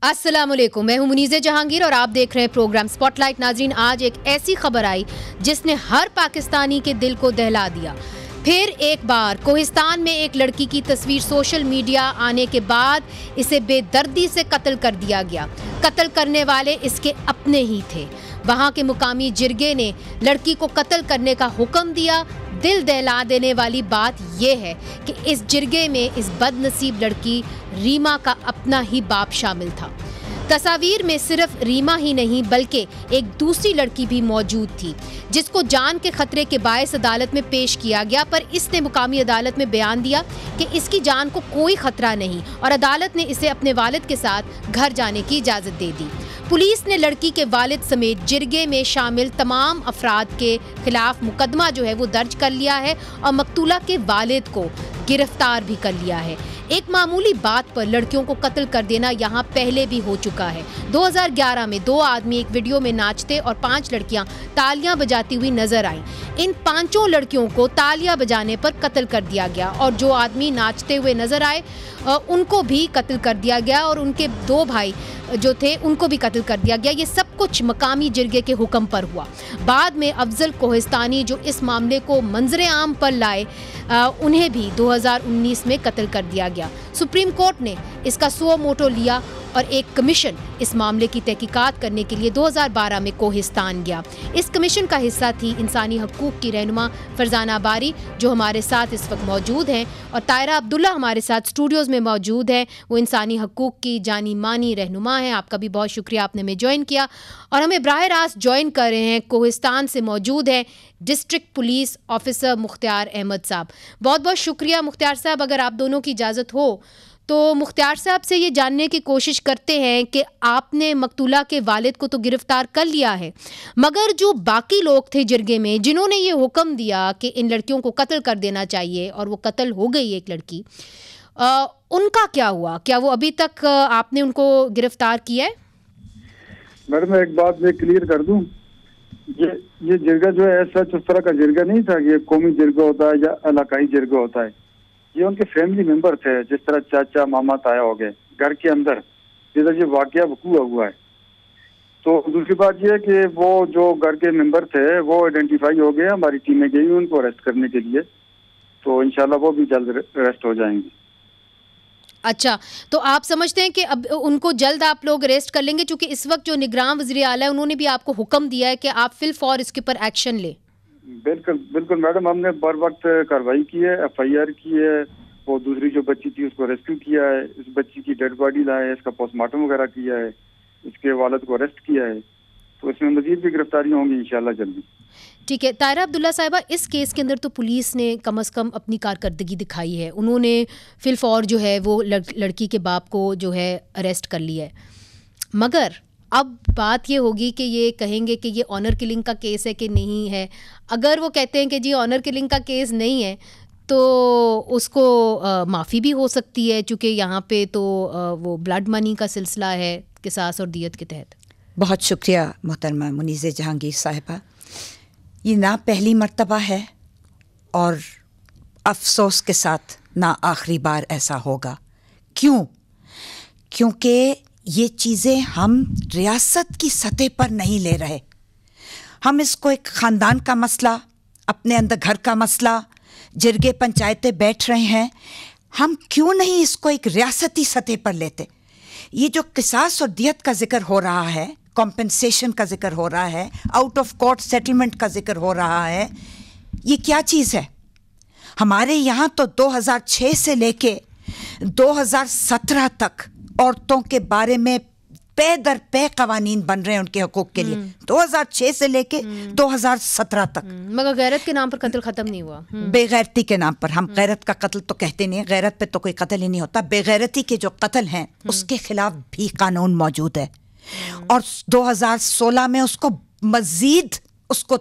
السلام علیکم، میں ہوں منیز جہانگیر اور آپ دیکھ رہے ہیں پروگرام سپاٹ لائٹ۔ ناظرین، آج ایک ایسی خبر آئی جس نے ہر پاکستانی کے دل کو دہلا دیا۔ پھر ایک بار کوہستان میں ایک لڑکی کی تصویر سوشل میڈیا آنے کے بعد اسے بے دردی سے قتل کر دیا گیا۔ قتل کرنے والے اس کے اپنے ہی تھے۔ وہاں کے مقامی جرگے نے لڑکی کو قتل کرنے کا حکم دیا۔ دل دہلا دینے والی بات یہ ہے کہ اس جرگے میں اس بد نصیب لڑکی ریما کا اپنا ہی باپ شامل تھا۔ تصاویر میں صرف ریما ہی نہیں بلکہ ایک دوسری لڑکی بھی موجود تھی جس کو جان کے خطرے کے باعث عدالت میں پیش کیا گیا، پر اس نے مقامی عدالت میں بیان دیا کہ اس کی جان کو کوئی خطرہ نہیں اور عدالت نے اسے اپنے والد کے ساتھ گھر جانے کی اجازت دے دی۔ پولیس نے لڑکی کے والد سمیت جرگے میں شامل تمام افراد کے خلاف مقدمہ جو ہے وہ درج کر لیا ہے اور مقتولہ کے والد کو گرفتار بھی کر لیا ہے۔ ایک معمولی بات پر لڑکیوں کو قتل کر دینا یہاں پہلے بھی ہو چکا ہے۔ 2011 میں 2 آدمی ایک ویڈیو میں ناچتے اور 5 لڑکیاں تالیاں بجاتی ہوئی نظر آئیں۔ ان 5 لڑکیوں کو تالیاں بجانے پر قتل کر دیا گیا اور جو آدمی ناچتے ہوئے نظر آئے ان کو بھی قتل کر دیا گیا اور ان کے 2 بھائی جو تھے ان کو بھی قتل کر دیا گیا۔ یہ سب کچھ مقامی جرگے کے حکم پر ہوا۔ بعد میں افضل کوہستانی جو اس معاملے کو منظر عام پر لائے انہیں بھی 2019 میں قتل کر دیا گیا۔ سپریم کورٹ نے اس کا سو موٹو لیا اور ایک کمیشن اس معاملے کی تحقیقات کرنے کے لیے 2012 میں کوہستان گیا۔ اس کمیشن کا حصہ تھی انسانی حقوق کی رہنما فرزانہ باری جو ہمارے ساتھ اس وقت موجود ہیں، اور طاہرہ عبداللہ ہمارے ساتھ اسٹوڈیوز میں موجود ہیں۔ وہ انسانی حقوق کی جانی مانی رہنما ہیں۔ آپ کا بھی بہت شکریہ، آپ نے ہمیں جوائن کیا، اور ہمیں براہ راست جوائن کر رہے ہیں کوہستان سے موجود ہیں ڈسٹرکٹ پولیس آفیسر مختار احمد صاحب۔ بہت بہت شکریہ مختار صاحب۔ اگر آپ دونوں کی اجازت ہو تو مختار صاحب سے یہ جاننے کی کوشش کرتے ہیں کہ آپ نے مقتولہ کے والد کو تو گرفتار کر لیا ہے، مگر جو باقی لوگ تھے جرگے میں جنہوں نے یہ حکم دیا کہ ان لڑکیوں کو قتل کر دینا چاہیے اور وہ قتل ہو گئی ایک لڑکی، ان کا کیا ہوا؟ کیا وہ ابھی تک آپ نے ان کو گرفتار کیا ہے؟ میڈم ایک بات میں کلیئر کر دوں، یہ جرگہ جو ہے ایسا اس طرح کا جرگہ نہیں تھا کہ قومی جرگہ ہوتا ہے یا علاقائی جرگہ ہوتا ہے۔ یہ ان کے فیملی ممبر تھے، جس طرح چاچا ماما تایا ہو گئے گھر کے اندر جدھر یہ واقعہ وقوع ہوا ہے۔ تو دوسری بات یہ ہے کہ وہ جو گھر کے ممبر تھے وہ آئیڈینٹیفائی ہو گئے، ہماری ٹیمیں گئی ان کو اریسٹ کرنے کے لیے، تو انشاءاللہ وہ بھی جلد اریسٹ ہو جائیں گے۔ اچھا، تو آپ سمجھتے ہیں کہ اب ان کو جلد آپ لوگ اریسٹ کر لیں گے، چونکہ اس وقت جو نگراں وزیر اعلیٰ ہے انہوں نے بھی آپ کو حکم دیا ہے کہ آپ فی الفور اس کے اوپر ایکشن لیں؟ بالکل میڈم، ہم نے بر وقت کارروائی کی ہے، FIR کی ہے، وہ دوسری جو بچی تھی اس کو ریسکیو کیا ہے، اس بچی کی ڈیڈ باڈی لائے، اس کا پوسٹ مارٹم وغیرہ کیا ہے، اس کے والد کو اریسٹ کیا ہے، تو اس میں مزید بھی گرفتاریاں ہوں گی انشاءاللہ جلدی۔ ٹھیک ہے طاہرہ عبداللہ صاحبہ، اس کیس کے اندر تو پولیس نے کم از کم اپنی کارکردگی دکھائی ہے، انہوں نے فی الفور جو ہے وہ لڑکی کے باپ کو جو ہے اریسٹ کر لیا ہے، مگر اب بات یہ ہوگی کہ یہ کہیں گے کہ یہ آنر کلنگ کا کیس ہے کہ نہیں ہے۔ اگر وہ کہتے ہیں کہ جی آنر کلنگ کا کیس نہیں ہے تو اس کو معافی بھی ہو سکتی ہے، چونکہ یہاں پہ تو وہ بلڈ منی کا سلسلہ ہے قصاص اور دیت کے تحت۔ بہت شکریہ محترمہ منیز جہانگیر صاحبہ۔ یہ نہ پہلی مرتبہ ہے اور افسوس کے ساتھ نہ آخری بار ایسا ہوگا۔ کیونکہ یہ چیزیں ہم ریاست کی سطح پر نہیں لے رہے، ہم اس کو ایک خاندان کا مسئلہ، اپنے اندر گھر کا مسئلہ، جرگے پنچایتیں بیٹھ رہے ہیں، ہم کیوں نہیں اس کو ایک ریاستی سطح پر لیتے؟ یہ جو قصاص اور دیت کا ذکر ہو رہا ہے، کمپنسیشن کا ذکر ہو رہا ہے، آؤٹ آف کورٹ سیٹلمنٹ کا ذکر ہو رہا ہے، یہ کیا چیز ہے؟ ہمارے یہاں تو 2006 سے لے کے 2017 تک عورتوں کے بارے میں پے در پے قوانین بن رہے ہیں ان کے حقوق کے لیے، 2006 سے لے کے 2017 تک، مگر غیرت کے نام پر قتل ختم نہیں ہوا۔ بے غیرتی کے نام پر، ہم غیرت کا قتل تو کہتے نہیں، غیرت پہ تو کوئی قتل ہی نہیں ہوتا، بے غیرتی کے جو قتل ہیں اس کے خلاف بھی قانون موجود ہے، اور 2016 میں اس کو مزید اس کو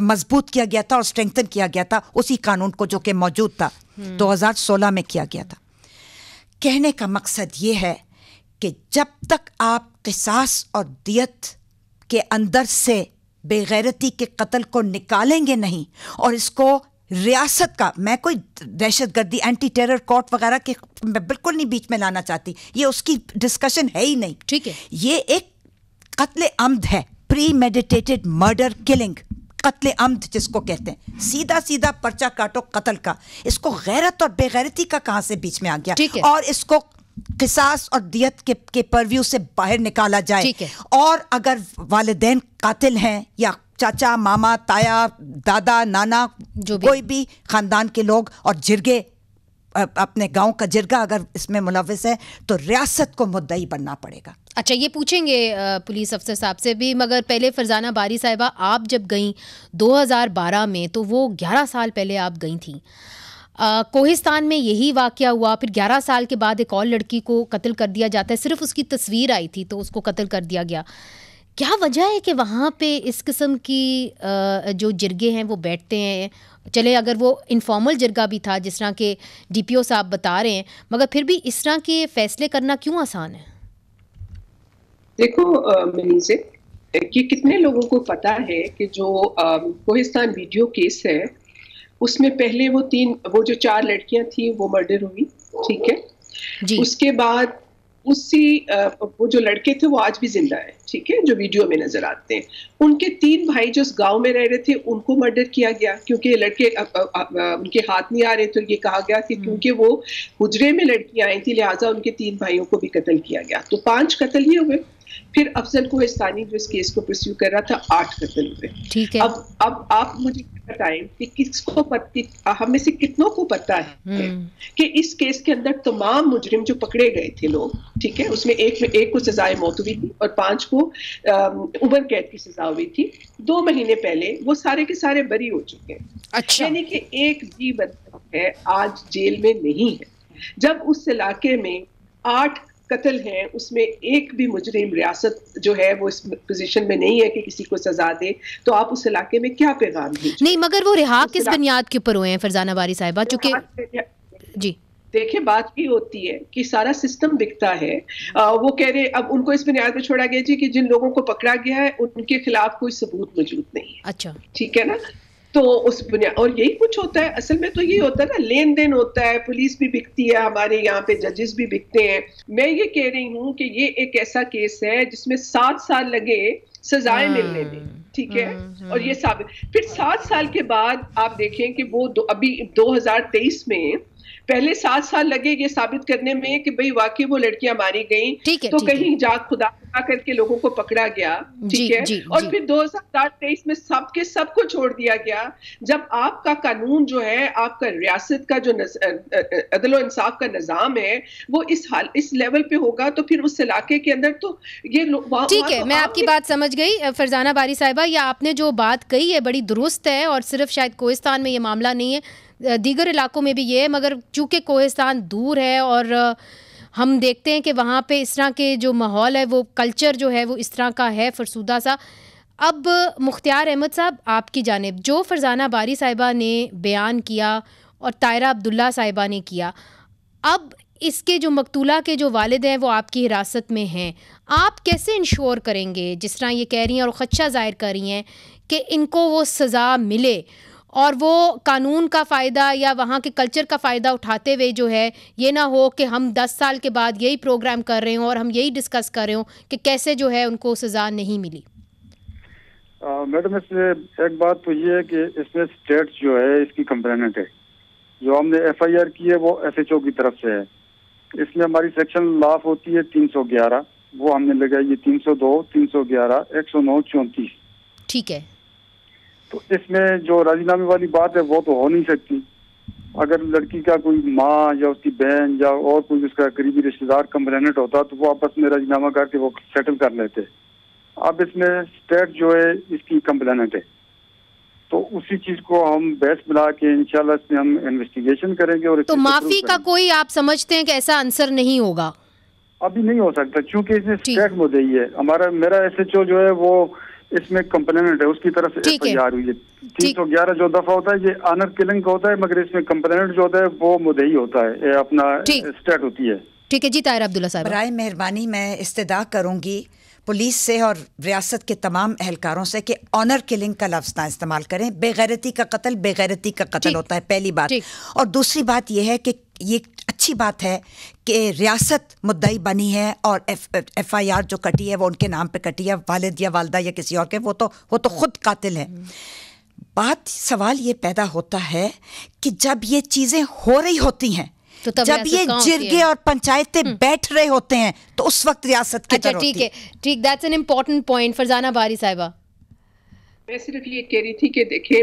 مضبوط کیا گیا تھا اور اسٹرینگتھن کیا گیا تھا، اسی قانون کو جو کہ موجود تھا 2016 میں کیا گیا تھا۔ کہنے کا مقصد یہ ہے کہ جب تک آپ قصاص اور دیت کے اندر سے بے غیرتی کے قتل کو نکالیں گے نہیں اور اس کو ریاست کا, میں کوئی دہشت گردی اینٹی ٹیرر کورٹ وغیرہ کے میں بالکل نہیں بیچ میں لانا چاہتی, یہ اس کی ڈسکشن ہے ہی نہیں. ٹھیک ہے, یہ ایک قتل عمد ہے, پری میڈیٹیٹڈ مرڈر کلنگ, قتل عمد جس کو کہتے ہیں, سیدھا سیدھا پرچہ کاٹو قتل کا. اس کو غیرت اور بے غیرتی کا کہاں سے بیچ میں آ گیا, اور اس کو قصاص اور دیت کے پرویو سے باہر نکالا جائے. اور اگر والدین قاتل ہیں یا چاچا ماما تایا دادا نانا کوئی بھی خاندان کے لوگ اور جرگے, اپنے گاؤں کا جرگہ اگر اس میں ملوث ہے تو ریاست کو مدعی بننا پڑے گا. اچھا, یہ پوچھیں گے پولیس افسر صاحب سے بھی, مگر پہلے فرزانہ باری صاحبہ, آپ جب گئیں 2012 میں تو وہ 11 سال پہلے آپ گئی تھیں. کوہستان میں یہی واقعہ ہوا, پھر 11 سال کے بعد ایک اور لڑکی کو قتل کر دیا جاتا ہے, صرف اس کی تصویر آئی تھی تو اس کو قتل کر دیا گیا. کیا وجہ ہے کہ وہاں پہ اس قسم کی جو جرگے ہیں وہ بیٹھتے ہیں؟ چلے اگر وہ انفارمل جرگہ بھی تھا جس طرح کے ڈی پی او صاحب بتا رہے ہیں, مگر پھر بھی اس طرح کے فیصلے کرنا کیوں آسان ہے؟ دیکھو منیزے, کہ کتنے لوگوں کو پتا ہے کہ جو کوہستان ویڈیو کیس ہے اس میں پہلے وہ جو 4 لڑکیاں تھیں وہ مرڈر ہوئی, ٹھیک ہے جی. اس کے بعد وہ جو لڑکے تھے وہ آج بھی زندہ ہیں, ٹھیک ہے, جو ویڈیو میں نظر آتے ہیں. ان کے 3 بھائی جو اس گاؤں میں رہ رہے تھے ان کو مرڈر کیا گیا, کیونکہ یہ لڑکے ان کے ہاتھ نہیں آ رہے, تو یہ کہا گیا کہ کیونکہ وہ حجرے میں لڑکیاں آئی تھی لہٰذا ان کے 3 بھائیوں کو بھی قتل کیا گیا. تو 5 قتل یہ ہوئے. پھر افضل کوہستانی جو اس کیس کو پرسیو کر رہا تھا 8 قتل ہوئے. ٹھیک ہے, اب آپ مجھے بتائیں کہ کس کو ہم میں سے کتنوں کو پتا ہے کہ اس کیس کے اندر تمام مجرم جو پکڑے گئے تھے لوگ, ٹھیک ہے, اس میں ایک کو سزائے موت ہوئی تھی اور 5 کو عمر قید کی سزا ہوئی تھی. 2 مہینے پہلے وہ سارے کے سارے بری ہو چکے ہیں. اچھا, یعنی کہ ایک بھی بندہ ہے آج جیل میں نہیں ہے. جب اس علاقے میں 8 قتل ہیں, اس میں ایک بھی مجرم ریاست جو ہے وہ اس پوزیشن میں نہیں ہے کہ کسی کو سزا دے, تو آپ اس علاقے میں کیا پیغام دیجیے؟ نہیں, مگر وہ رہا کس بنیاد کے اوپر ہوئے ہیں فرزانہ باری صاحبہ؟ چونکہ جی دیکھیں بات یہ ہوتی ہے کہ سارا سسٹم بکتا ہے. وہ کہہ رہے اب ان کو اس بنیاد پہ چھوڑا گیا جی کہ جن لوگوں کو پکڑا گیا ہے ان کے خلاف کوئی ثبوت موجود نہیں ہے. اچھا, ٹھیک ہے نا, تو اس بنیاد, اور یہی کچھ ہوتا ہے اصل میں, تو یہی ہوتا ہے نا, لین دین ہوتا ہے, پولیس بھی بکتی ہے, ہمارے یہاں پہ ججز بھی بکتے ہیں. میں یہ کہہ رہی ہوں کہ یہ ایک ایسا کیس ہے جس میں 7 سال لگے سزائیں ملنے میں, ٹھیک ہے, اور یہ ثابت پھر 7 سال کے بعد آپ دیکھیں کہ وہ ابھی 2023 میں پہلے 7 سال لگے یہ ثابت کرنے میں کہ بھئی واقعی وہ لڑکیاں ماری گئیں, تو کہیں جا خدا کر کے لوگوں کو پکڑا گیا, ٹھیک ہے, اور پھر 2023 میں سب کو چھوڑ دیا گیا. جب آپ کا قانون جو ہے, آپ کا ریاست کا جو عدل و انصاف کا نظام ہے وہ اس لیول پہ ہوگا, تو پھر اس علاقے کے اندر تو یہ ٹھیک ہے. میں آپ کی بات سمجھ گئی فرزانہ باری صاحبہ, یہ آپ نے جو بات کہی ہے بڑی درست ہے, اور صرف شاید کوہستان میں یہ معاملہ نہیں ہے, دیگر علاقوں میں بھی یہ ہے, مگر چونکہ کوہستان دور ہے اور ہم دیکھتے ہیں کہ وہاں پہ اس طرح کے جو ماحول ہے, وہ کلچر جو ہے وہ اس طرح کا ہے فرسودہ سا. اب مختار احمد صاحب, آپ کی جانب جو فرزانہ باری صاحبہ نے بیان کیا اور طاہرہ عبداللہ صاحبہ نے کیا, اب اس کے جو مقتولہ کے جو والد ہیں وہ آپ کی حراست میں ہیں, آپ کیسے انشور کریں گے, جس طرح یہ کہہ رہی ہیں اور خدشہ ظاہر کر رہی ہیں کہ ان کو وہ سزا ملے اور وہ قانون کا فائدہ یا وہاں کے کلچر کا فائدہ اٹھاتے ہوئے جو ہے یہ نہ ہو کہ ہم 10 سال کے بعد یہی پروگرام کر رہے ہوں اور ہم یہی ڈسکس کر رہے ہوں کہ کیسے جو ہے ان کو سزا نہیں ملی؟ میڈم, اس میں ایک بات تو یہ ہے کہ اس میں اسٹیٹ جو ہے اس کی کمپلینٹ ہے, جو ہم نے ایف آئی آر کی ہے وہ ایس ایچ او کی طرف سے ہے. اس میں ہماری سیکشن لاف ہوتی ہے 311, وہ ہم نے لگائی ہے 302, 311, 109, 34. ٹھیک ہے, تو اس میں جو راضی نامے والی بات ہے وہ تو ہو نہیں سکتی. اگر لڑکی کا کوئی ماں یا اس کی بہن یا اور کوئی اس کا قریبی رشتے دار کمپلینٹ ہوتا تو وہ آپس میں راضی نامہ کر کے وہ سیٹل کر لیتے. اب اس میں اسٹیٹ جو ہے اس کی کمپلینٹ ہے, تو اسی چیز کو ہم بحث بنا کے انشاءاللہ اس میں ہم انویسٹیگیشن کریں گے. اور تو معافی کا کوئی آپ سمجھتے ہیں کہ ایسا آنسر نہیں ہوگا؟ ابھی نہیں ہو سکتا کیونکہ اس میں اسٹیٹ مدعی ہے. میرا ایس ایچ او جو ہے وہ اس میں کمپلینٹ ہے, اس کی طرف سے ایف آئی آر ہوئی ہے. 311 جو دفعہ ہوتا ہے یہ آنر کلنگ کا ہوتا ہے, مگر اس میں کمپلینٹ جو ہوتا ہے وہ مدعی ہوتا ہے, اپنا اسٹیٹ ہوتی ہے. ٹھیک ہے جی طاہرہ عبداللہ صاحب. برائے مہربانی میں استدعا کروں گی پولیس سے اور ریاست کے تمام اہلکاروں سے کہ آنر کلنگ کا لفظ نہ استعمال کریں. بے غیرتی کا قتل بے غیرتی کا قتل ہوتا ہے، پہلی بات. اور دوسری بات یہ ہے کہ یہ اچھی بات ہے کہ ریاست مدعی بنی ہے اور ایف آئی آر جو کٹی ہے وہ ان کے نام پہ کٹی ہے، والد یا والدہ یا کسی اور کے، وہ تو خود قاتل ہے. بات سوال یہ پیدا ہوتا ہے کہ جب یہ چیزیں ہو رہی ہوتی ہیں، جب یہ جرگے اور پنچایتیں بیٹھ رہے ہوتے ہیں تو اس وقت ریاست کی طرف ہوتی ہے. ٹھیک، that's an important point. Farzana باری صاحبہ. میں صرف یہ کہہ رہی تھی کہ دیکھیں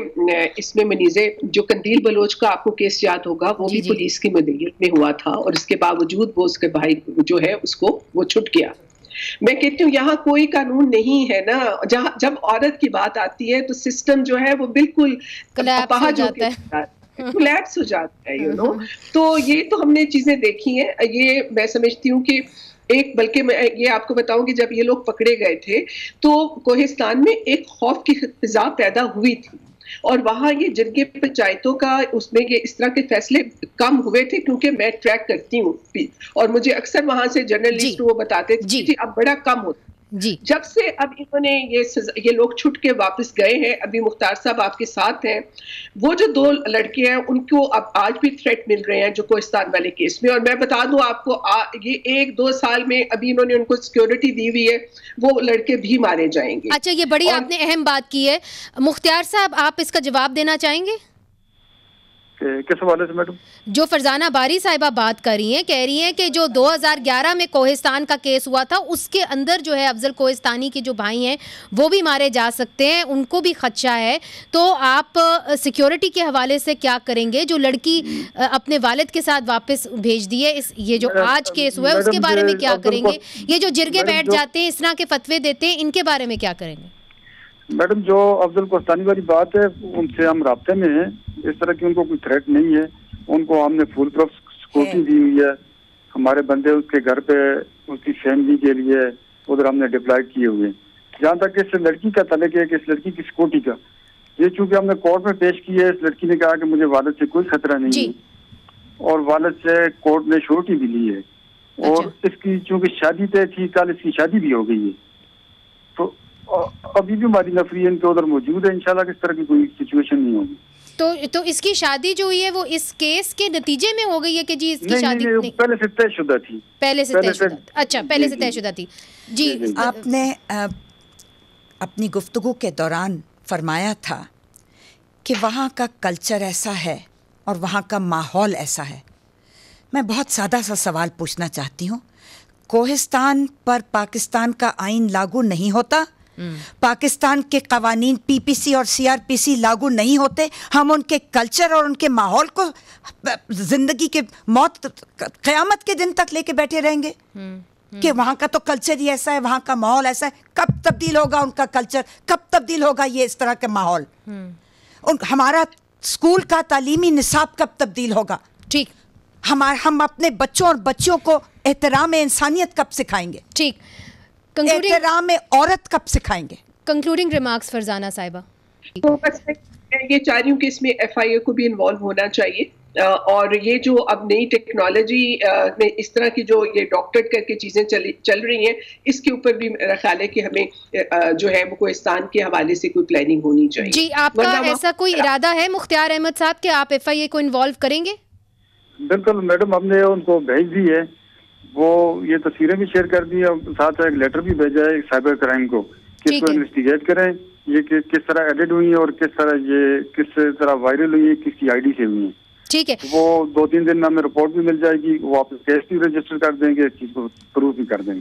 اس میں منیزے جو قندیل بلوچ کا آپ کو کیس یاد ہوگا، وہ بھی پولیس کی مدیریت میں ہوا تھا اور اس کے باوجود وہ اس کے بھائی جو ہے اس کو وہ چھٹ گیا. میں کہتی ہوں یہاں کوئی قانون نہیں ہے نا. جب عورت کی بات آتی ہے تو سسٹم جو ہے وہ بالکل کولیپس ہو جاتا ہے تو یہ تو ہم نے چیزیں دیکھی ہیں. یہ میں سمجھتی ہوں کہ بلکہ میں یہ آپ کو بتاؤں کہ جب یہ لوگ پکڑے گئے تھے تو کوہستان میں ایک خوف کی فضا پیدا ہوئی تھی اور وہاں یہ جرگے پنچایتوں کا اس میں یہ اس طرح کے فیصلے کم ہوئے تھے کیونکہ میں ٹریک کرتی ہوں اور مجھے اکثر وہاں سے جرنلسٹ وہ بتاتے تھے کہ اب بڑا کم ہوتا. جب سے اب انہوں نے یہ لوگ چھٹ کے واپس گئے ہیں، ابھی مختار صاحب آپ کے ساتھ ہیں، وہ جو 2 لڑکے ہیں ان کو اب آج بھی تھریٹ مل رہے ہیں جو کوہستان والے کیس میں. اور میں بتا دوں آپ کو یہ 1-2 سال میں ابھی انہوں نے ان کو سیکیورٹی دی ہوئی ہے، وہ لڑکے بھی مارے جائیں گے. اچھا، یہ بڑی آپ نے اہم بات کی ہے. مختار صاحب آپ اس کا جواب دینا چاہیں گے؟ کس حوالے سے میڈم؟ جو فرزانہ باری صاحبہ بات کر رہی ہیں، کہہ رہی ہیں کہ جو 2011 میں کوہستان کا کیس ہوا تھا اس کے اندر جو ہے افضل کوہستانی کے جو بھائی ہیں وہ بھی مارے جا سکتے ہیں، ان کو بھی خدشہ ہے. تو آپ سیکیورٹی کے حوالے سے کیا کریں گے؟ جو لڑکی اپنے والد کے ساتھ واپس بھیج دی ہے، یہ جو آج کیس ہوا ہے اس کے بارے میں کیا کریں گے؟ یہ جو جرگے بیٹھ جاتے ہیں، اس طرح کے فتوے دیتے ہیں، ان کے بارے میں کیا کریں گے؟ میڈم جو افضل کوہستانی والی بات ہے ان سے ہم رابطے میں ہیں. اس طرح کی ان کو کوئی تھریٹ نہیں ہے. ان کو ہم نے فل پروف سیکورٹی دی ہوئی ہے. ہمارے بندے اس کے گھر پہ اس کی فیملی کے لیے ادھر ہم نے ڈپلائے کیے ہوئے ہیں. جہاں تک اس لڑکی کا تعلق ہے کہ اس لڑکی کی سیکورٹی کا، یہ چونکہ ہم نے کورٹ میں پیش کی ہے، اس لڑکی نے کہا کہ مجھے والد سے کوئی خطرہ نہیں ہے اور والد سے کورٹ نے شورٹی بھی لی ہے اور اس کی چونکہ شادی طے تھی، کل اس کی شادی بھی ہو گئی ہے. تو ابھی بھی ہماری نفری ان کے ادھر موجود ہے. انشاءاللہ کس طرح کی کوئی سچویشن نہیں ہوگی. تو اس کی شادی جو ہوئی ہے وہ اس کیس کے نتیجے میں ہو گئی ہے کہ جی اس کی شادی پہلے سے طے شدہ تھی. پہلے سے طے شدہ. اچھا، پہلے سے طے شدہ تھی. جی آپ نے اپنی گفتگو کے دوران فرمایا تھا کہ وہاں کا کلچر ایسا ہے اور وہاں کا ماحول ایسا ہے. میں بہت سادہ سا سوال پوچھنا چاہتی ہوں. کوہستان پر پاکستان کا آئین لاگو نہیں ہوتا؟ پاکستان کے قوانین پی پی سی اور سی آر پی سی لاگو نہیں ہوتے؟ ہم ان کے کلچر اور ان کے ماحول کو زندگی کے موت قیامت کے دن تک لے کے بیٹھے رہیں گے کہ وہاں کا تو کلچر ہی ایسا ہے، وہاں کا ماحول ایسا ہے؟ کب تبدیل ہوگا ان کا کلچر؟ کب تبدیل ہوگا یہ اس طرح کا ماحول؟ ہمارا اسکول کا تعلیمی نصاب کب تبدیل ہوگا؟ ٹھیک. ہم اپنے بچوں اور بچیوں کو احترام انسانیت کب سکھائیں گے؟ ٹھیک. احترام عورت کب سکھائیں گے؟ کنکلوڈنگ ریمارکس فرزانہ صاحبہ. تو بس میں یہ چاہ رہی ہوں کہ اس میں ایف آئی اے کو بھی انوالو ہونا چاہیے اور یہ جو اب نئی ٹیکنالوجی میں اس طرح کی جو یہ ڈاکٹر کر کے چیزیں چل رہی ہیں، اس کے اوپر بھی میرا خیال ہے کہ ہمیں جو ہے کوہستان کے حوالے سے کوئی پلاننگ ہونی چاہیے. جی آپ کا ایسا کوئی ارادہ ہے مختار احمد صاحب کہ آپ ایف آئی اے کو انوالو کریں گے؟ بالکل میڈم، ہم نے ان کو بھیج دی ہے، وہ یہ تصویریں بھی شیئر کر دی ہیں، ساتھ ایک لیٹر بھی بھیجا ہے سائبر کرائم کو کہ اس کو انویسٹیگیٹ کریں یہ کس طرح ایڈٹ ہوئی ہیں اور کس طرح وائرل ہوئی ہیں، کس کی آئی ڈی سے ہوئی ہیں. ٹھیک ہے. وہ 2-3 دن میں ہمیں رپورٹ بھی مل جائے گی، وہ آپ کیس بھی رجسٹر کر دیں گے، اس چیز کو پروف بھی کر دیں گے.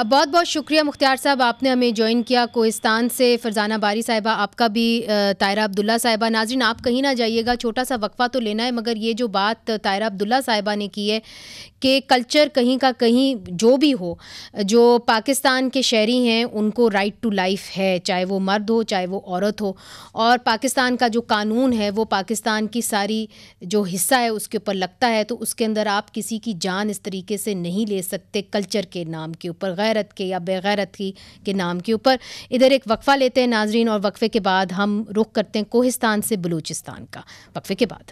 بہت بہت شکریہ مختار صاحب، آپ نے ہمیں جوائن کیا. کوہستان سے فرزانہ باری صاحبہ، آپ کا بھی طاہرہ عبداللہ صاحبہ. ناظرین آپ کہیں نہ جائیے گا، چھوٹا سا وقفہ تو لینا ہے، مگر یہ جو بات طاہرہ عبداللہ صاحبہ نے کی ہے کہ کلچر کہیں کا کہیں جو بھی ہو، جو پاکستان کے شہری ہیں ان کو رائٹ ٹو لائف ہے، چاہے وہ مرد ہو چاہے وہ عورت ہو، اور پاکستان کا جو قانون ہے وہ پاکستان کی ساری جو حصہ ہے اس کے اوپر لگتا ہے، تو اس کے اندر آپ کسی کی جان اس طریقے سے نہیں لے سکتے کلچر کے نام کے اوپر، غیرت کے یا بے غیرتی کے نام کے اوپر. ادھر ایک وقفہ لیتے ہیں ناظرین، اور وقفے کے بعد ہم رخ کرتے ہیں کوہستان سے بلوچستان کا. وقفے کے بعد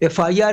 FIR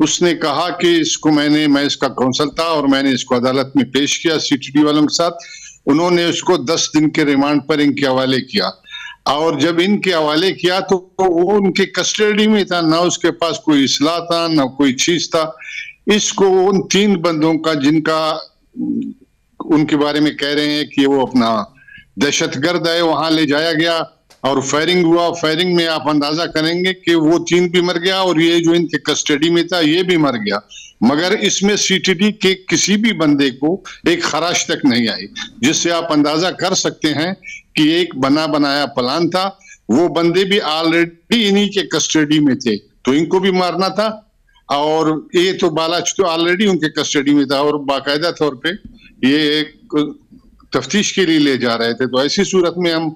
اس نے کہا کہ اس کو میں اس کا کونسل تھا اور میں نے اس کو عدالت میں پیش کیا CTD والوں کے ساتھ. انہوں نے اس کو 10 دن کے ریمانڈ پر ان کے حوالے کیا, اور جب ان کے حوالے کیا تو وہ ان کے کسٹڈی میں تھا, نہ اس کے پاس کوئی اصلاح تھا نہ کوئی چیز تھا. اس کو ان 3 بندوں کا جن کا ان کے بارے میں کہہ رہے ہیں کہ وہ اپنا دہشت گرد ہے, وہاں لے جایا گیا اور فائرنگ ہوا. فائرنگ میں آپ اندازہ کریں گے کہ وہ 3 بھی مر گیا اور یہ جو ان کے کسٹڈی میں تھا یہ بھی مر گیا, مگر اس میں CTD کے کسی بھی بندے کو ایک خراش تک نہیں آئی, جس سے آپ اندازہ کر سکتے ہیں کہ ایک بنا بنایا پلان تھا. وہ بندے بھی آلریڈی انہی کے کسٹڈی میں تھے تو ان کو بھی مارنا تھا, اور یہ تو بالاچ تو آلریڈی ان کے کسٹڈی میں تھا اور باقاعدہ طور پہ یہ ایک تفتیش کے لیے لے جا رہے تھے. تو ایسی صورت میں ہم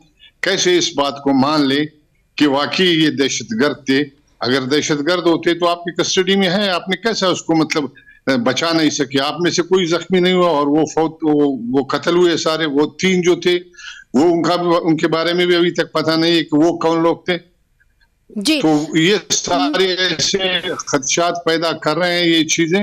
کیسے اس بات کو مان لیں کہ واقعی یہ دہشت گرد تھے؟ اگر دہشت گرد ہوتے تو آپ کی کسٹڈی میں ہے, آپ نے کیسا اس کو مطلب بچا نہیں سکے؟ آپ میں سے کوئی زخمی نہیں ہوا اور وہ قتل ہوئے سارے. وہ 3 جو تھے وہ ان کے بارے میں بھی ابھی تک پتہ نہیں ہے کہ وہ کون لوگ تھے. جی. تو یہ سارے ایسے خدشات پیدا کر رہے ہیں یہ چیزیں,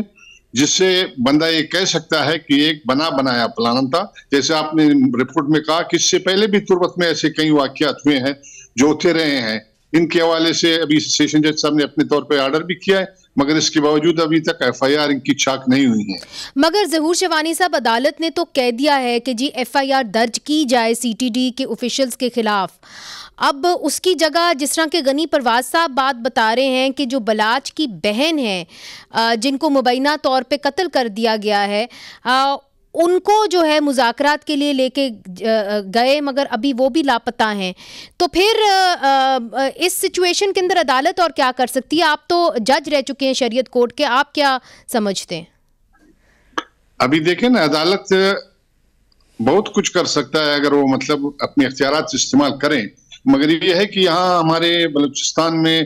جس سے بندہ یہ کہہ سکتا ہے کہ ایک بنا بنایا پلان تھا. جیسے آپ نے رپورٹ میں کہا کہ اس سے پہلے بھی تربت میں ایسے کئی واقعات ہوئے ہیں جو ہوتے رہے ہیں. ان کے حوالے سے ابھی سیشن جج صاحب نے اپنے طور پہ آرڈر بھی کیا ہے, مگر اس کے باوجود ابھی تک FIR ان کی چاک نہیں ہوئی ہے. مگر ظہور شیوانی صاحب, عدالت نے تو کہہ دیا ہے کہ جی FIR درج کی جائے CTD کے آفیشلز کے خلاف. اب اس کی جگہ جس طرح کے غنی پرواز صاحب بات بتا رہے ہیں کہ جو بلاچ کی بہن ہے جن کو مبینہ طور پہ قتل کر دیا گیا ہے, ان کو جو ہے مذاکرات کے لیے لے کے گئے مگر ابھی وہ بھی لاپتہ ہیں. تو پھر اس سچویشن کے اندر عدالت اور کیا کر سکتی ہے؟ آپ تو جج رہ چکے ہیں شریعت کورٹ کے, آپ کیا سمجھتے ہیں؟ ابھی دیکھیں نا, عدالت بہت کچھ کر سکتا ہے اگر وہ مطلب اپنے اختیارات استعمال کریں, مگر یہ ہے کہ یہاں ہمارے بلوچستان میں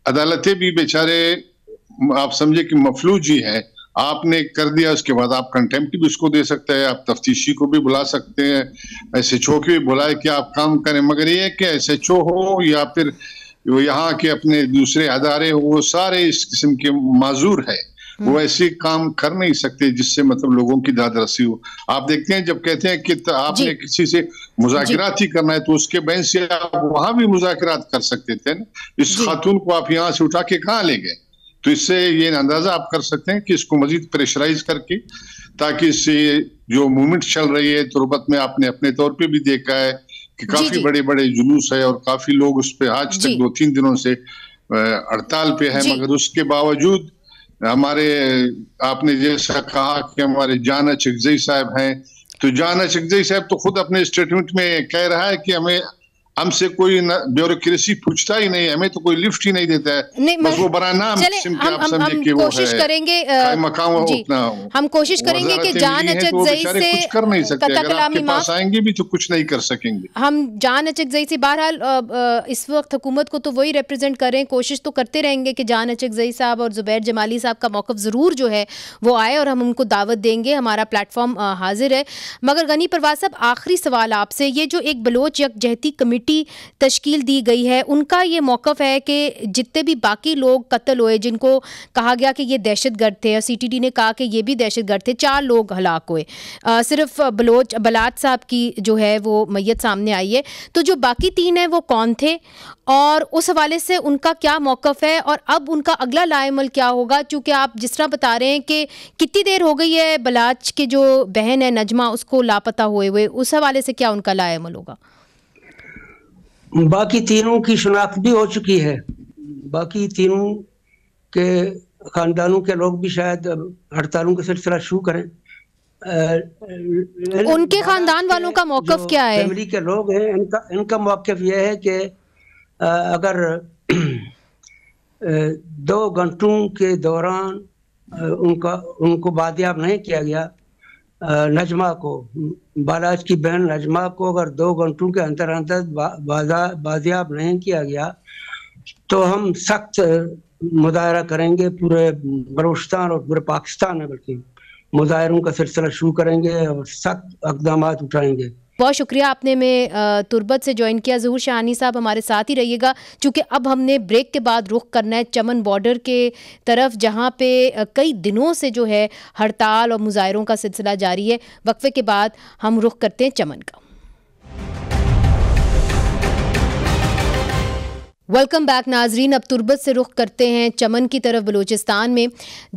عدالتیں بھی بیچارے آپ سمجھے کہ مفلوج ہی ہے. آپ نے کر دیا, اس کے بعد آپ کنٹیمپٹ بھی اس کو دے سکتے ہیں, آپ تفتیشی کو بھی بلا سکتے ہیں, SHO کو بھی بلائے کہ آپ کام کریں. مگر یہ ہے کہ SHO ہو یا پھر یہاں کے اپنے دوسرے ادارے وہ سارے اس قسم کے معذور ہے, وہ ایسے کام کر نہیں سکتے جس سے مطلب لوگوں کی داد رسی ہو. آپ دیکھتے ہیں جب کہتے ہیں کہ آپ نے کسی سے مذاکرات ہی کرنا ہے تو اس کے بین سے آپ وہاں بھی مذاکرات کر سکتے تھے نا. اس خاتون کو آپ یہاں سے اٹھا کے کہاں لے گئے؟ تو اس سے یہ اندازہ آپ کر سکتے ہیں کہ اس کو مزید پریشرائز کر کے, تاکہ اس سے جو موومنٹ چل رہی ہے تربت میں, آپ نے اپنے طور پہ بھی دیکھا ہے کہ کافی بڑے بڑے جلوس ہے اور کافی لوگ اس پہ آج تک 2-3 دنوں سے ہڑتال پہ ہے. مگر اس کے باوجود ہمارے آپ نے جیسا کہا کہ ہمارے جانا چکزئی صاحب ہیں, تو جانا چکزئی صاحب تو خود اپنے اسٹیٹمنٹ میں کہہ رہا ہے کہ ہم سے کوئی بیوروکریسی پوچھتا ہی نہیں, ہمیں تو کوئی لفٹ ہی نہیں دیتا ہے, بس وہ برا نام قسم کے آپ سمجھے کہ وہ ہے مقام اپنا. ہم کوشش کریں گے کہ جان اچکزئی سے کچھ کر نہیں سکتے, اگر آپ کے پاس آئیں گے بھی تو کچھ نہیں کر سکیں گے. ہم جان اچکزئی سے بہرحال اس وقت حکومت کو تو وہی ریپرزینٹ کر رہے ہیں, کوشش تو کرتے رہیں گے کہ جان اچکزئی صاحب اور زبیر جمالی صاحب کا موقف ضرور جو ہے وہ آئے, اور ہم ان کو دعوت دیں گے, ہمارا پلیٹ فارم حاضر ہے. مگر غنی پرواز صاحب, آخری سوال آپ سے, یہ جو ایک بلوچ یکجہتی کمیٹی تشکیل دی گئی ہے, ان کا یہ موقف ہے کہ جتنے بھی باقی لوگ قتل ہوئے جن کو کہا گیا کہ یہ دہشت گرد تھے, اور CTD نے کہا کہ یہ بھی دہشت گرد تھے, 4 لوگ ہلاک ہوئے, صرف بلاچ صاحب کی جو ہے وہ میت سامنے آئی ہے. تو جو باقی 3 ہیں وہ کون تھے, اور اس حوالے سے ان کا کیا موقف ہے, اور اب ان کا اگلا لائے عمل کیا ہوگا؟ چونکہ آپ جس طرح بتا رہے ہیں کہ کتنی دیر ہو گئی ہے بلاچ کے جو بہن ہے نجمہ اس کو لاپتہ ہوئے, اس حوالے سے کیا ان کا لائے عمل ہوگا؟ باقی 3 کی شناخت بھی ہو چکی ہے, باقی 3 کے خاندانوں کے لوگ بھی شاید ہڑتالوں کا سلسلہ شروع کریں. ان کے خاندان والوں کا موقف کیا ہے؟ فیملی کے لوگ ہیں ان کا موقف یہ ہے کہ اگر 2 گھنٹوں کے دوران ان کو بازیاب نہیں کیا گیا, نجمہ کو, بالاچ کی بہن نجمہ کو اگر 2 گھنٹوں کے اندر بازیاب نہیں کیا گیا تو ہم سخت مظاہرہ کریں گے. پورے بلوچستان اور پورے پاکستان میں بلکہ مظاہروں کا سلسلہ شروع کریں گے اور سخت اقدامات اٹھائیں گے. بہت شکریہ آپ نے میں تربت سے جوائن کیا. ظہور شاہانی صاحب ہمارے ساتھ ہی رہیے گا, چونکہ اب ہم نے بریک کے بعد رخ کرنا ہے چمن بارڈر کے طرف, جہاں پہ کئی دنوں سے جو ہے ہڑتال اور مظاہروں کا سلسلہ جاری ہے. وقفے کے بعد ہم رخ کرتے ہیں چمن کا. ویلکم بیک ناظرین. اب تربت سے رخ کرتے ہیں چمن کی طرف بلوچستان میں,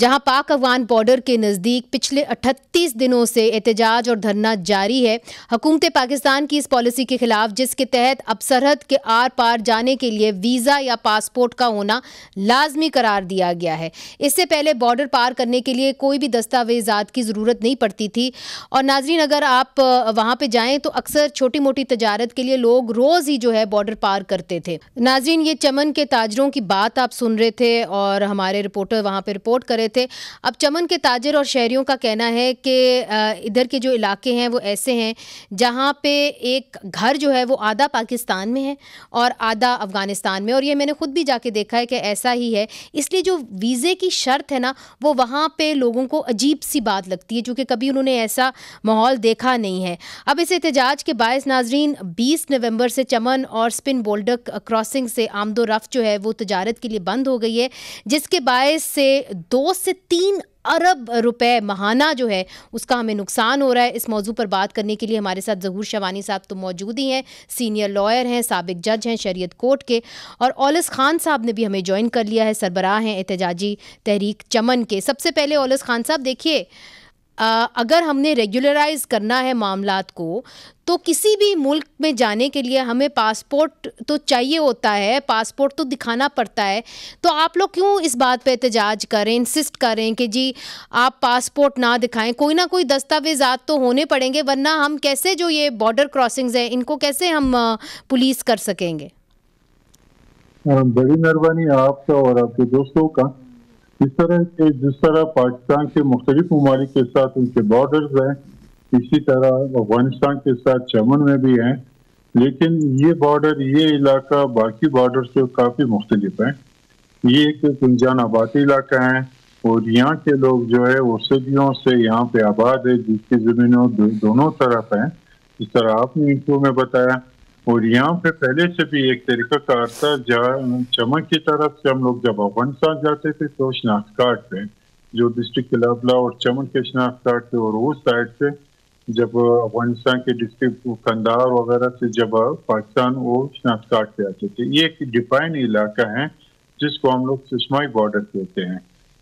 جہاں پاک افغان بارڈر کے نزدیک پچھلے 38 دنوں سے احتجاج اور دھرنا جاری ہے حکومت پاکستان کی اس پالیسی کے خلاف, جس کے تحت اب سرحد کے آر پار جانے کے لیے ویزا یا پاسپورٹ کا ہونا لازمی قرار دیا گیا ہے. اس سے پہلے بارڈر پار کرنے کے لیے کوئی بھی دستاویزات کی ضرورت نہیں پڑتی تھی. اور ناظرین, اگر آپ وہاں پہ جائیں تو اکثر چھوٹی موٹی تجارت کے لیے لوگ روز ہی جو ہے بارڈر پار کرتے تھے. ناظرین, یہ چمن کے تاجروں کی بات آپ سن رہے تھے اور ہمارے رپورٹر وہاں پہ رپورٹ کر رہے تھے. اب چمن کے تاجر اور شہریوں کا کہنا ہے کہ ادھر کے جو علاقے ہیں وہ ایسے ہیں جہاں پہ ایک گھر جو ہے وہ آدھا پاکستان میں ہے اور آدھا افغانستان میں, اور یہ میں نے خود بھی جا کے دیکھا ہے کہ ایسا ہی ہے. اس لیے جو ویزے کی شرط ہے نا, وہ وہاں پہ لوگوں کو عجیب سی بات لگتی ہے, چونکہ کبھی انہوں نے ایسا ماحول دیکھا نہیں ہے. اب اس احتجاج کے باعث ناظرین 20 نومبر سے چمن اور سپن بولڈک کراسنگ سے آمد و رفت جو ہے وہ تجارت کے لیے بند ہو گئی ہے, جس کے باعث سے 2 سے 3 ارب روپے ماہانہ جو ہے اس کا ہمیں نقصان ہو رہا ہے. اس موضوع پر بات کرنے کے لیے ہمارے ساتھ ظہور شاہانی صاحب تو موجود ہی ہیں, سینئر لائر ہیں, سابق جج ہیں شریعت کورٹ کے, اور اولس خان صاحب نے بھی ہمیں جوائن کر لیا ہے, سربراہ ہیں احتجاجی تحریک چمن کے. سب سے پہلے اولس خان صاحب, دیکھیے اگر ہم نے ریگولرائز کرنا ہے معاملات کو تو کسی بھی ملک میں جانے کے لیے ہمیں پاسپورٹ تو چاہیے ہوتا ہے, پاسپورٹ تو دکھانا پڑتا ہے. تو آپ لوگ کیوں اس بات پہ احتجاج کریں, انسسٹ کریں کہ جی آپ پاسپورٹ نہ دکھائیں, کوئی نہ کوئی دستاویزات تو ہونے پڑیں گے, ورنہ ہم کیسے جو یہ بارڈر کراسنگز ہیں ان کو کیسے ہم پولیس کر سکیں گے؟ بڑی مہربانی آپ کا اور آپ کے دوستوں کا. جس طرح پاکستان کے مختلف ممالک کے ساتھ ان کے بارڈرز ہیں, اسی طرح افغانستان کے ساتھ چمن میں بھی ہیں, لیکن یہ بارڈر, یہ علاقہ باقی بارڈر سے کافی مختلف ہے. یہ ایک گنجان آبادی علاقہ ہے اور یہاں کے لوگ جو ہے وہ صدیوں سے یہاں پہ آباد ہے, جس کی زمینوں دونوں طرف ہیں, جس طرح آپ نے انٹرو میں بتایا. اور یہاں پہ پہلے سے بھی ایک طریقہ کار تھا. چمن کی طرف سے ہم لوگ جب افغانستان جاتے تھے تو شناخت کارڈ پہ, جو ڈسٹرکٹ کلابلا اور چمن کے شناخت کارڈ پہ, اور اس سائڈ سے جب افغانستان کے ڈسٹرکٹ کندھار وغیرہ سے جب پاکستان وہ شناخت کارڈ پہ آتے تھے. یہ ایک ڈیفائن علاقہ ہے جس کو ہم لوگ ششمائی بارڈر کہتے ہیں.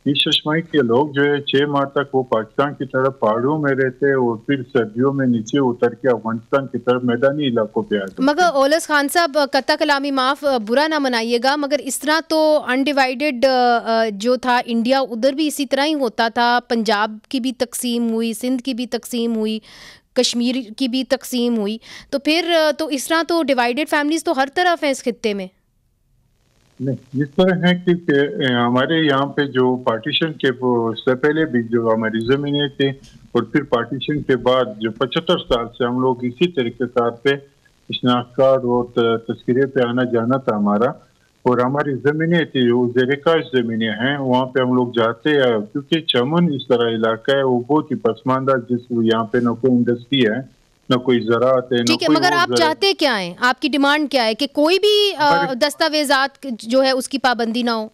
اس ششمائی کے لوگ جو ہے 6 ماہ تک وہ پاکستان کی طرف پہاڑوں میں رہتے اور پھر سردیوں میں نیچے اتر کے افغانستان کی طرف میدانی علاقوں پہ آتے. مگر اولس خان صاحب, قطع کلامی معاف, برا نہ منائیے گا, مگر اس طرح تو انڈیوائیڈڈ جو تھا انڈیا, ادھر بھی اسی طرح ہی ہوتا تھا. پنجاب کی بھی تقسیم ہوئی, سندھ کی بھی تقسیم ہوئی, کشمیر کی بھی تقسیم ہوئی, تو پھر تو اس طرح تو ڈیوائیڈڈ فیملیز تو ہر طرف ہیں اس خطے میں. نہیں, اس طرح ہے کہ ہمارے یہاں پہ جو پارٹیشن کے سے پہلے بھی جو ہماری زمینیں تھے اور پھر پارٹیشن کے بعد جو 75 سال سے ہم لوگ اسی طریقے کار پہ شناخت کارڈ اور تذکرے پہ آنا جانا تھا ہمارا. اور ہماری زمینیں تھی جو زیر کاش زمینیں ہیں, وہاں پہ ہم لوگ جاتے ہیں کیونکہ چمن اس طرح علاقہ ہے وہ بہت ہی پسماندہ, جس یہاں پہ نہ کوئی انڈسٹری ہے نہ کوئی زراعت ہے. ٹھیک ہے, مگر آپ چاہتے کیا ہیں, آپ کی ڈیمانڈ کیا ہے کہ کوئی بھی دستاویزات جو ہے اس کی پابندی نہ ہو؟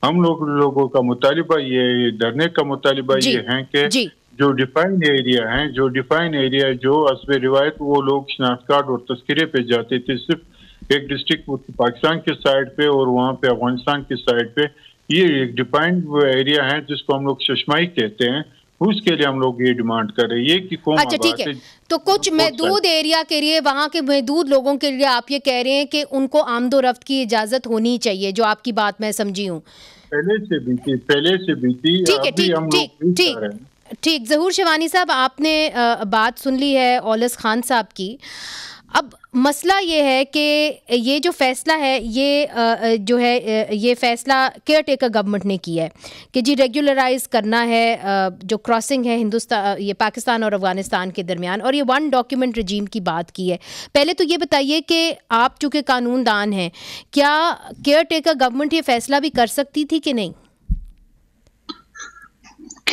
ہم لوگوں کا مطالبہ یہ, ڈرنے کا مطالبہ یہ ہے کہ جو ڈیفائن ایریا ہیں, جو حسب روایت وہ لوگ شناخت کارڈ اور تذکرے پہ جاتے تھے صرف ایک ڈسٹرکٹ پاکستان کے سائڈ پہ اور وہاں پہ افغانستان کی سائڈ پہ, یہ ایک ڈیفائنڈ ایریا ہے جس کو ہم لوگ ششمائی کہتے ہیں. اس کے لیے ہم لوگ یہ ڈیمانڈ کر رہے ہیں کہ قوم اچھا ٹھیک ہے, تو کچھ محدود ایریا کے لیے, وہاں کے محدود لوگوں کے لیے آپ یہ کہہ رہے ہیں کہ ان کو آمد و رفت کی اجازت ہونی چاہیے, جو آپ کی بات میں سمجھی ہوں. پہلے سے بھی تھی. ٹھیک. ظہور شاہانی صاحب, آپ نے بات سن لی ہے اولس خان صاحب کی. اب مسئلہ یہ ہے کہ یہ جو فیصلہ ہے یہ فیصلہ کیئر ٹیکر گورنمنٹ نے کیا ہے کہ جی ریگولرائز کرنا ہے جو کراسنگ ہے یہ پاکستان اور افغانستان کے درمیان, اور یہ 1 ڈاکیومنٹ رجیم کی بات کی ہے. پہلے تو یہ بتائیے کہ آپ چونکہ قانون دان ہیں, کیا کیئر ٹیکر گورنمنٹ یہ فیصلہ بھی کر سکتی تھی کہ نہیں؟